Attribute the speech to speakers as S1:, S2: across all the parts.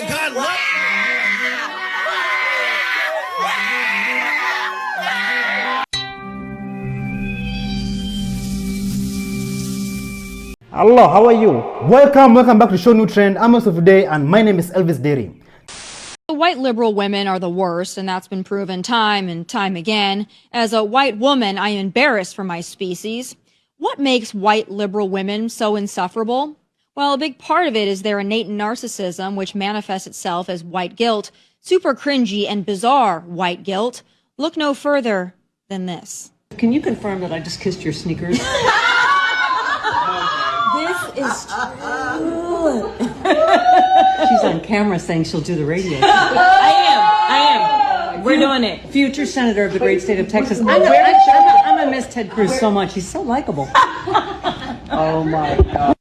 S1: God love
S2: Hello, how are you? Welcome back to ShowNewTrend. I'm host of today, and my name is Elvis Derry.
S3: White liberal women are the worst, and that's been proven time and time again. As a white woman, I am embarrassed for my species. What makes white liberal women so insufferable? Well, a big part of it is their innate narcissism, which manifests itself as white guilt, super cringy and bizarre white guilt. Look no further than this.
S4: Can you confirm that I just kissed your sneakers? This is true. She's on camera saying she'll do the radio. I am. We're doing it. Future senator of the great state of Texas. I'm gonna miss Ted Cruz so much. He's so likable. Oh my God.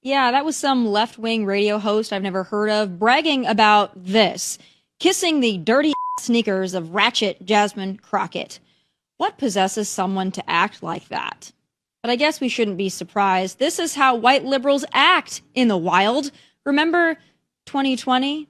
S3: Yeah, that was some left-wing radio host I've never heard of bragging about this, kissing the dirty sneakers of ratchet Jasmine Crockett. What possesses someone to act like that? But I guess we shouldn't be surprised. This is how white liberals act in the wild. Remember 2020?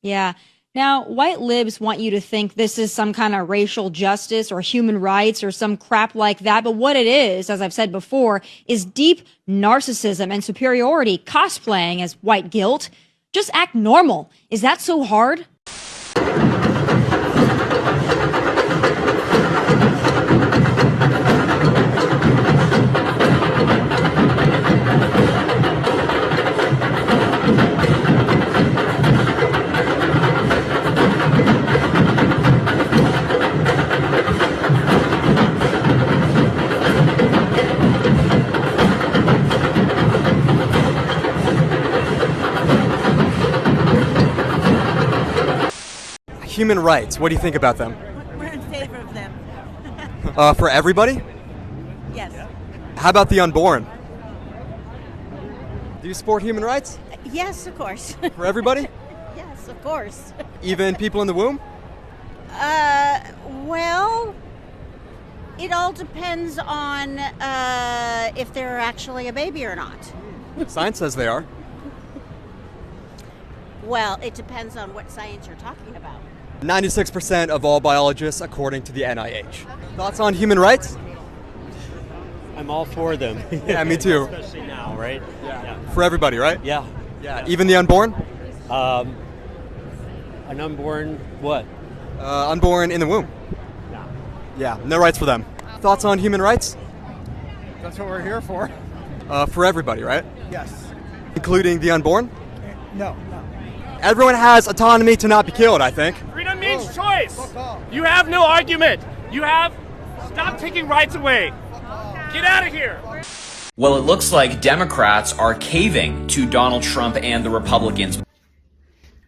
S3: Yeah. Now, white libs want you to think this is some kind of racial justice or human rights or some crap like that. But what it is, as I've said before, is deep narcissism and superiority cosplaying as white guilt. Just act normal. Is that so hard?
S5: Human rights, what do you think about them?
S6: We're in favor of them.
S5: For everybody?
S6: Yes.
S5: How about the unborn? Do you support human rights?
S6: Yes, of course.
S5: For everybody?
S6: Yes, of course.
S5: Even people in the womb?
S6: Well, it all depends on if they're actually a baby or not.
S5: Science says they are.
S6: Well, it depends on what science you're talking about.
S5: 96% of all biologists, according to the NIH. Thoughts on human rights?
S7: I'm all for them.
S5: Yeah, me too.
S7: Especially now, right?
S5: Yeah. For everybody, right?
S7: Yeah.
S5: Yeah. Even the unborn?
S7: An unborn what?
S5: Unborn in the womb.
S7: Yeah.
S5: Yeah, no rights for them. Thoughts on human rights?
S8: That's what we're here for.
S5: For everybody, right?
S8: Yes.
S5: Including the unborn?
S8: No.
S5: Everyone has autonomy to not be killed, I think.
S9: Freedom means choice. You have no argument. Stop taking rights away. Get out of here.
S10: Well, it looks like Democrats are caving to Donald Trump and the Republicans.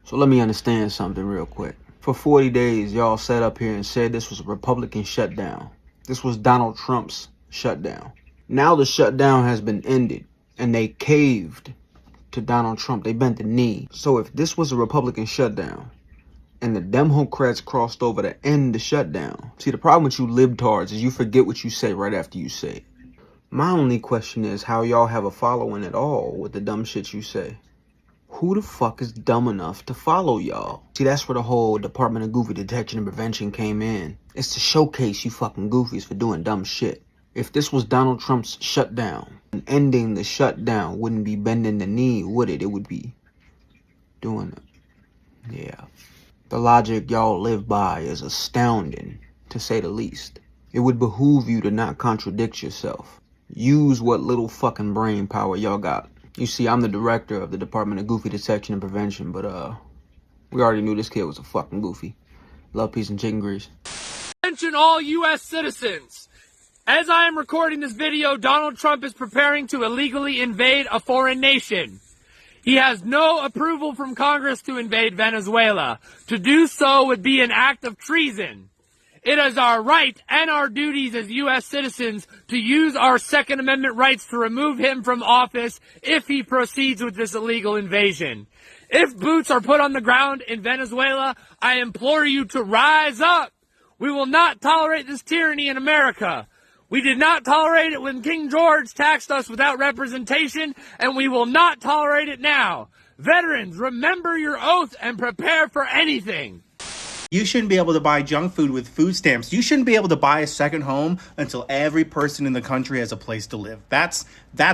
S11: So let me understand something real quick. For 40 days, y'all sat up here and said this was a Republican shutdown. This was Donald Trump's shutdown. Now the shutdown has been ended, and they caved to Donald Trump. They bent the knee. So if this was a Republican shutdown and the Democrats crossed over to end the shutdown, see, the problem with you libtards is you forget what you say right after you say it. My only question is how y'all have a following at all with the dumb shit you say. Who the fuck is dumb enough to follow y'all? See, that's where the whole Department of Goofy Detection and Prevention came in. It's to showcase you fucking goofies for doing dumb shit. If this was Donald Trump's shutdown, and ending the shutdown wouldn't be bending the knee, would it? It would be doing it. Yeah. The logic y'all live by is astounding, to say the least. It would behoove you to not contradict yourself. Use what little fucking brain power y'all got. You see, I'm the director of the Department of Goofy Detection and Prevention, but we already knew this kid was a fucking goofy. Love, peace, and chicken grease.
S9: Attention all U.S. citizens. As I am recording this video, Donald Trump is preparing to illegally invade a foreign nation. He has no approval from Congress to invade Venezuela. To do so would be an act of treason. It is our right and our duties as U.S. citizens to use our Second Amendment rights to remove him from office if he proceeds with this illegal invasion. If boots are put on the ground in Venezuela, I implore you to rise up. We will not tolerate this tyranny in America. We did not tolerate it when King George taxed us without representation, and we will not tolerate it now. Veterans, remember your oath and prepare for anything.
S2: You shouldn't be able to buy junk food with food stamps. You shouldn't be able to buy a second home until every person in the country has a place to live. That's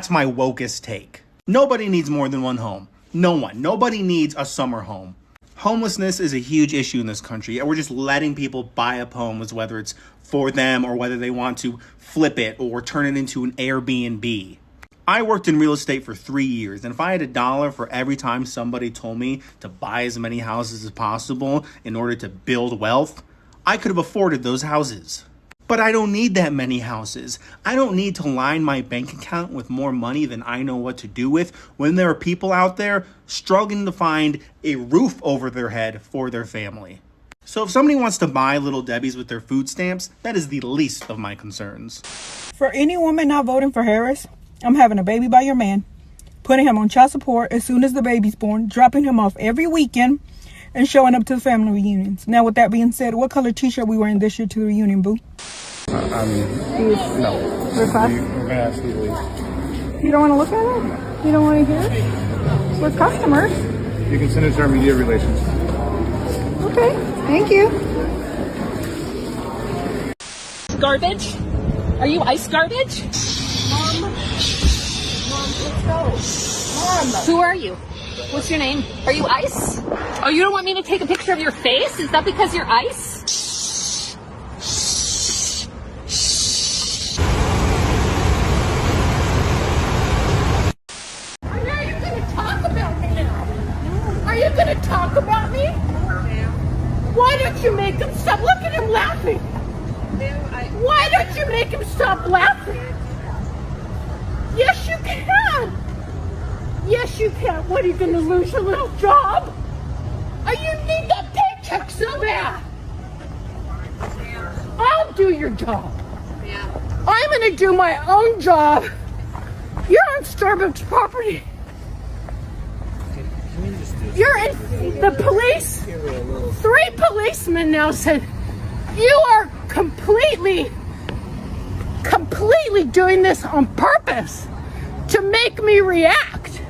S2: my wokest take. Nobody needs more than one home. No one. Nobody needs a summer home. Homelessness is a huge issue in this country, and we're just letting people buy up homes, whether it's for them or whether they want to flip it or turn it into an Airbnb. I worked in real estate for 3 years, and if I had $1 for every time somebody told me to buy as many houses as possible in order to build wealth, I could have afforded those houses. But I don't need that many houses. I don't need to line my bank account with more money than I know what to do with when there are people out there struggling to find a roof over their head for their family. So if somebody wants to buy Little Debbie's with their food stamps, that is the least of my concerns.
S1: For any woman not voting for Harris, I'm having a baby by your man, putting him on child support as soon as the baby's born, dropping him off every weekend, and showing up to the family reunions. Now, with that being said, what color t-shirt we wearing this year to the reunion, boo?
S8: No.
S1: We're fast?
S8: We're going to ask you to leave.
S1: You don't want to look at it? You don't want to hear it? We're customers.
S8: You can send it to our media relations.
S1: Okay, thank you.
S12: Garbage? Are you ice garbage?
S1: Mom, let's go. Mom.
S12: Who are you? What's your name? Are you ice? Oh, you don't want me to take a picture of your face? Is that because you're ice?
S1: Are you going to talk about me now? Are you going to talk about me? Why don't you make him stop? Look at him laughing. Why don't you make him stop laughing? Yes, you can. Yes, you can. What, are you going to lose your little job? You need that paycheck so bad. I'll do your job. I'm going to do my own job. You're on Starbucks property. You're in the police. 3 policemen now said you are completely doing this on purpose to make me react.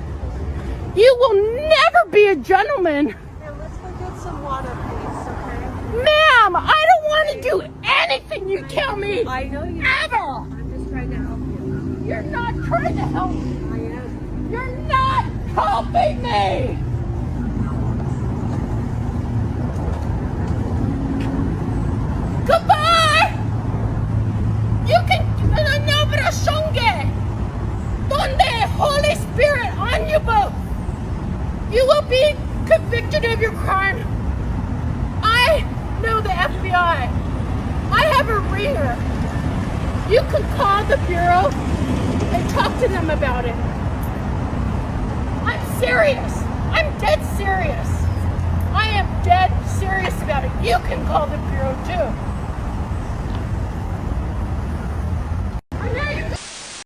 S1: You will never be a gentleman.
S13: Here, let's go get some water, please, okay?
S1: Ma'am, I don't want to do anything you tell me.
S13: I know you.
S1: Ever.
S13: I'm just trying to help you.
S1: You're not trying to help me.
S13: I am.
S1: You're not helping me. Goodbye. You can donde Holy Spirit on you both. You will be convicted of your crime. I know the FBI. I have a ringer. You can call the Bureau and talk to them about it. I'm serious. I'm dead serious. I am dead serious about it. You can call the Bureau too.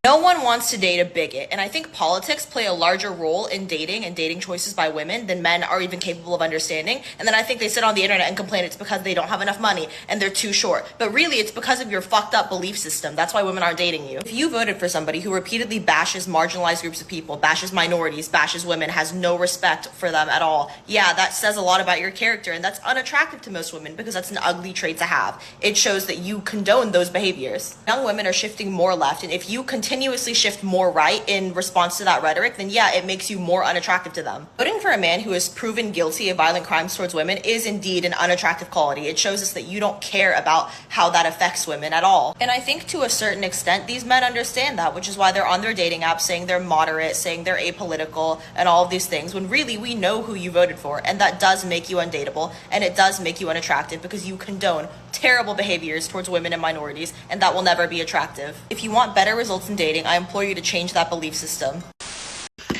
S14: No one wants to date a bigot, and I think politics play a larger role in dating and dating choices by women than men are even capable of understanding. And then I think they sit on the internet and complain it's because they don't have enough money and they're too short. But really, it's because of your fucked up belief system. That's why women aren't dating you. If you voted for somebody who repeatedly bashes marginalized groups of people, bashes minorities, bashes women, has no respect for them at all, yeah, that says a lot about your character, and that's unattractive to most women because that's an ugly trait to have. It shows that you condone those behaviors. Young women are shifting more left, and if you continuously shift more right in response to that rhetoric, then yeah, it makes you more unattractive to them. Voting for a man who is proven guilty of violent crimes towards women is indeed an unattractive quality. It shows us that you don't care about how that affects women at all. And I think to a certain extent, these men understand that, which is why they're on their dating apps saying they're moderate, saying they're apolitical, and all of these things, when really we know who you voted for, and that does make you undateable, and it does make you unattractive because you condone terrible behaviors towards women and minorities, and that will never be attractive. If you want better results in dating, I implore you to change that belief system.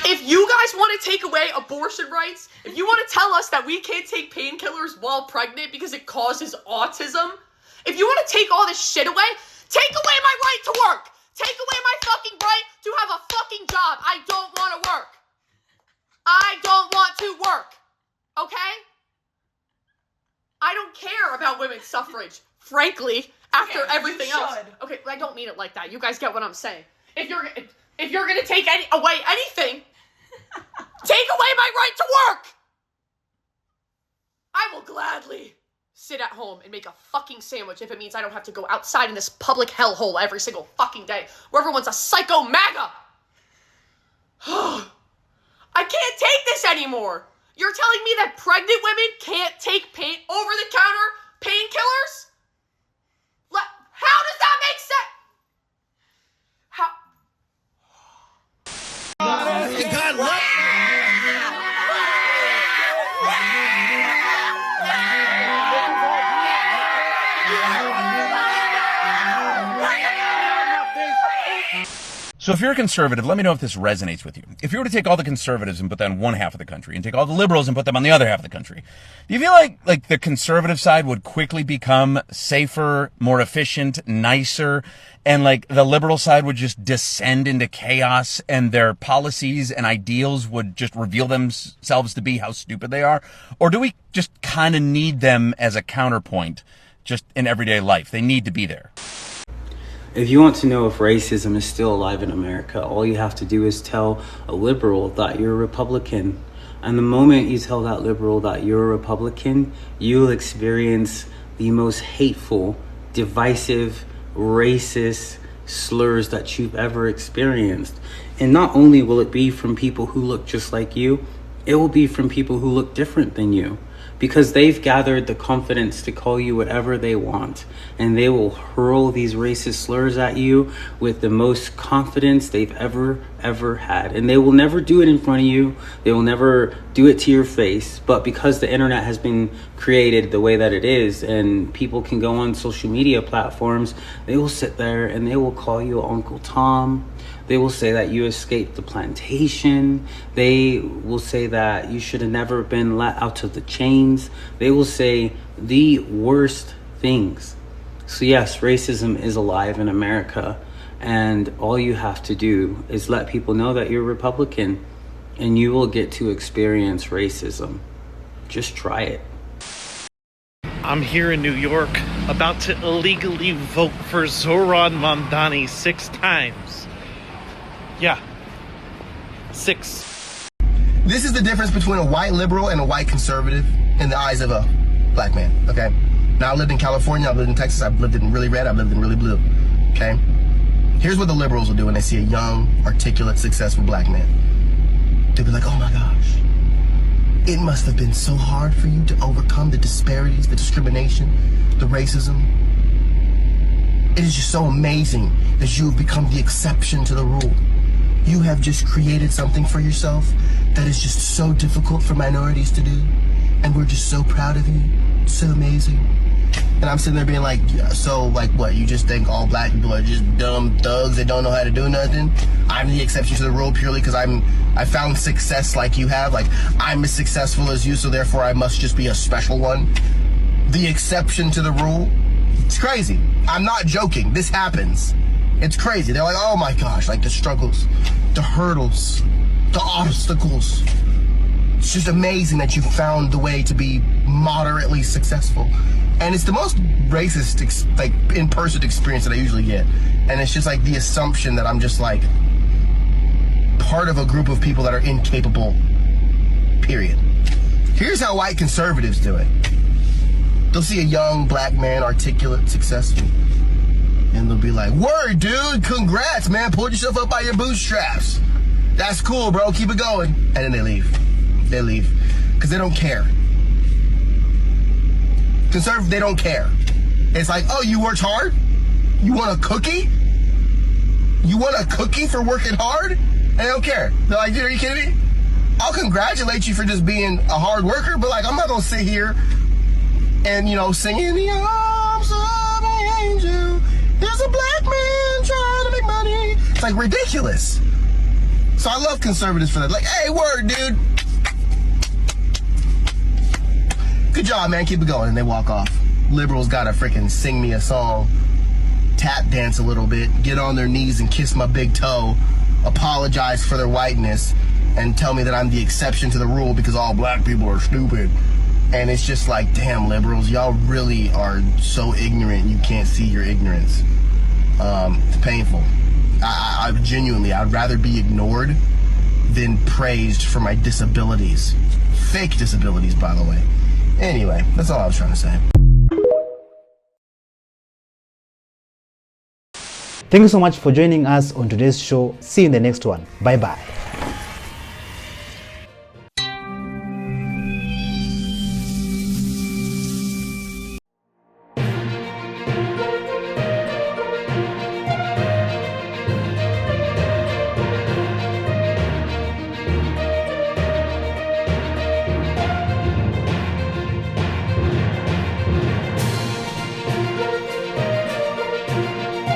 S15: If you guys want to take away abortion rights, if you want to tell us that we can't take painkillers while pregnant because it causes autism, if you want to take all this shit away, take away my right to work. Take away my fucking right to have a fucking job. I don't want to work. I don't want to work. Okay? I don't care about women's suffrage, frankly, after everything else. Okay, I don't mean it like that. You guys get what I'm saying. If you're gonna take away anything, take away my right to work. I will gladly sit at home and make a fucking sandwich if it means I don't have to go outside in this public hellhole every single fucking day where everyone's a psycho MAGA. I can't take this anymore. You're telling me that pregnant women can't take over-the-counter painkillers? How does that make sense?
S16: So if you're a conservative, let me know if this resonates with you. If you were to take all the conservatives and put them on one half of the country and take all the liberals and put them on the other half of the country, do you feel like the conservative side would quickly become safer, more efficient, nicer, and like the liberal side would just descend into chaos and their policies and ideals would just reveal themselves to be how stupid they are? Or do we just kind of need them as a counterpoint just in everyday life? They need to be there.
S11: If you want to know if racism is still alive in America, all you have to do is tell a liberal that you're a Republican. And the moment you tell that liberal that you're a Republican, you'll experience the most hateful, divisive, racist slurs that you've ever experienced. And not only will it be from people who look just like you, it will be from people who look different than you. Because they've gathered the confidence to call you whatever they want. And they will hurl these racist slurs at you with the most confidence they've ever had. And they will never do it in front of you. They will never do it to your face. But because the internet has been created the way that it is, and people can go on social media platforms, they will sit there and they will call you Uncle Tom. They will say that you escaped the plantation. They will say that you should have never been let out of the chains. They will say the worst things. So yes, racism is alive in America. And all you have to do is let people know that you're Republican and you will get to experience racism. Just try it.
S17: I'm here in New York, about to illegally vote for Zoran Mamdani 6 times. Yeah, 6.
S18: This is the difference between a white liberal and a white conservative in the eyes of a black man, okay? Now, I lived in California, I've lived in Texas, I've lived in really red, I've lived in really blue, okay? Here's what the liberals will do when they see a young, articulate, successful black man. They'll be like, oh my gosh, it must have been so hard for you to overcome the disparities, the discrimination, the racism. It is just so amazing that you have become the exception to the rule. You have just created something for yourself that is just so difficult for minorities to do. And we're just so proud of you. It's so amazing. And I'm sitting there being like, yeah, so like what? You just think all black people are just dumb thugs that don't know how to do nothing? I'm the exception to the rule purely because I found success like you have. Like, I'm as successful as you, so therefore I must just be a special one. The exception to the rule? It's crazy. I'm not joking. This happens. It's crazy. They're like, oh my gosh, like the struggles, the hurdles, the obstacles. It's just amazing that you found the way to be moderately successful. And it's the most racist, like, in-person experience that I usually get. And it's just like the assumption that I'm just like part of a group of people that are incapable, period. Here's how white conservatives do it. They'll see a young black man, articulate, successful, and they'll be like, word, dude, congrats, man, pulled yourself up by your bootstraps. That's cool, bro, keep it going. And then they leave. They leave. Because they don't care. Conservative, they don't care. It's like, oh, you worked hard? You want a cookie? You want a cookie for working hard? And they don't care. They're like, dude, are you kidding me? I'll congratulate you for just being a hard worker, but like, I'm not going to sit here and, you know, singing in the arms of an angel. There's a black man trying to make money. It's like ridiculous. So I love conservatives for that. Like, hey, word, dude. Good job, man. Keep it going. And they walk off. Liberals gotta freaking sing me a song, tap dance a little bit, get on their knees and kiss my big toe, apologize for their whiteness, and tell me that I'm the exception to the rule because all black people are stupid. And it's just like, damn, liberals, y'all really are so ignorant you can't see your ignorance. It's painful. I genuinely, I'd rather be ignored than praised for my disabilities. Fake disabilities, by the way. Anyway, that's all I was trying to say.
S19: Thank you so much for joining us on today's show. See you in the next one. Bye-bye.